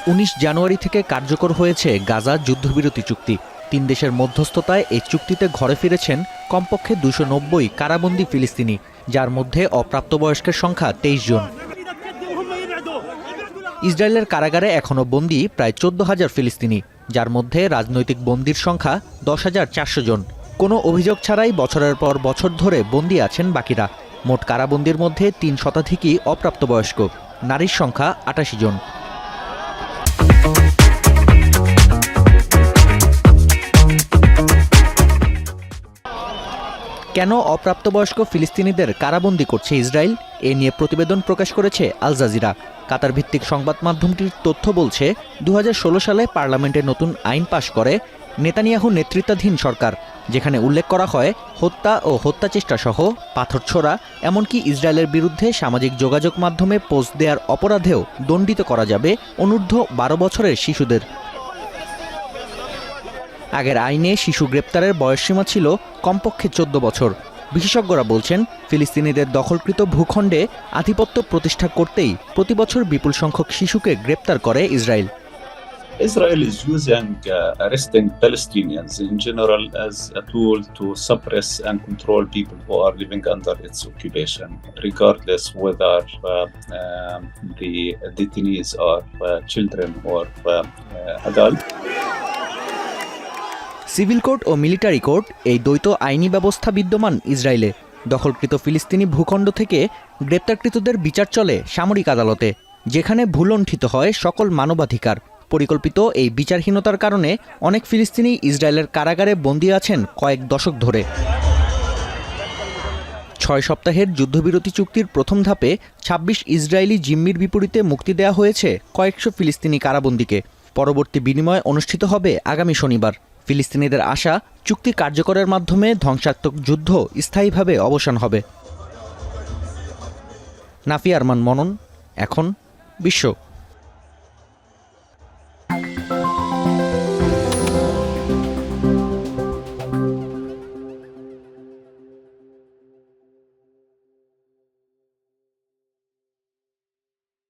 19 জানুয়ারি থেকে কার্যকর হয়েছে গাজা যুদ্ধবিরতি চুক্তি। 3 দেশের মধ্যস্থতায় এই চুক্তিতে ঘরে ফিরেছেন কমপক্ষে 290 কারাবন্দী ফিলিস্তিনি, যার মধ্যে অপ্রাপ্তবয়স্কের সংখ্যা 23 জন। ইসরায়েলের কারাগারে এখনও বন্দী প্রায় 14,000 ফিলিস্তিনি, যার মধ্যে রাজনৈতিক বন্দীর সংখ্যা 10,400 জন। কোনো অভিযোগ ছাড়াই বছরের পর বছর ধরে বন্দী আছেন বাকিরা। মোট কারাবন্দীর মধ্যে 3 শতাধিকই অপ্রাপ্তবয়স্ক, নারীর সংখ্যা 88 জন। কেন অপ্রাপ্তবয়স্ক ফিলিস্তিনিদের কারাবন্দী করছে ইসরায়েল, এ নিয়ে প্রতিবেদন প্রকাশ করেছে আল জাজিরা। কাতার ভিত্তিক সংবাদ মাধ্যমটির তথ্য বলছে, 2016 সালে পার্লামেন্টে নতুন আইন পাশ করে নেতানিয়াহু নেতৃত্বাধীন সরকার, যেখানে উল্লেখ করা হয় হত্যা ও হত্যাচেষ্টা সহ পাথর ছোড়া, এমনকি ইসরায়েলের বিরুদ্ধে সামাজিক যোগাযোগ মাধ্যমে পোস্ট দেওয়ার অপরাধেও দণ্ডিত করা যাবে অনূর্ধ্ব 12 বছরের শিশুদের। আগের আইনে শিশু গ্রেপ্তারের বয়সসীমা ছিল কমপক্ষে 14 বছর। বিশেষজ্ঞরা বলছেন, ফিলিস্তিনিদের দখলকৃত ভূখণ্ডে আধিপত্য প্রতিষ্ঠা করতেই প্রতি বছর বিপুল সংখ্যক শিশুকে গ্রেপ্তার করে Israel. Israel is using arresting Palestinians in general as a tool to suppress and control people who are living under its occupation, regardless whether the detainees are children or adults. Civil court ও military court, এই দ্বৈত আইনি ব্যবস্থা বিদ্যমান ইসরায়েলে। দখলকৃত ফিলিস্তিনি ভূখণ্ড থেকে গ্রেপ্তারকৃতদের বিচার চলে সামরিক আদালতে, যেখানে ভূলণ্ঠিত হয় সকল মানবাধিকার। পরিকল্পিত এই বিচারহীনতার কারণে অনেক ফিলিস্তিনি ইসরায়েলের কারাগারে বন্দী আছেন কয়েক দশক ধরে। 6 সপ্তাহের যুদ্ধবিরতি চুক্তির প্রথম ধাপে 26 ইসরায়েলি জিম্মির বিপরীতে মুক্তি দেওয়া হয়েছে কয়েকশো ফিলিস্তিনি কারাবন্দীকে। পরবর্তী বিনিময় অনুষ্ঠিত হবে আগামী শনিবার। ফিলিস্তিনিদের আশা, চুক্তি কার্যকরের মাধ্যমে ধ্বংসাত্মক যুদ্ধ স্থায়ীভাবে অবসান হবে। নাফি আরমান মনন, এখন বিশ্ব।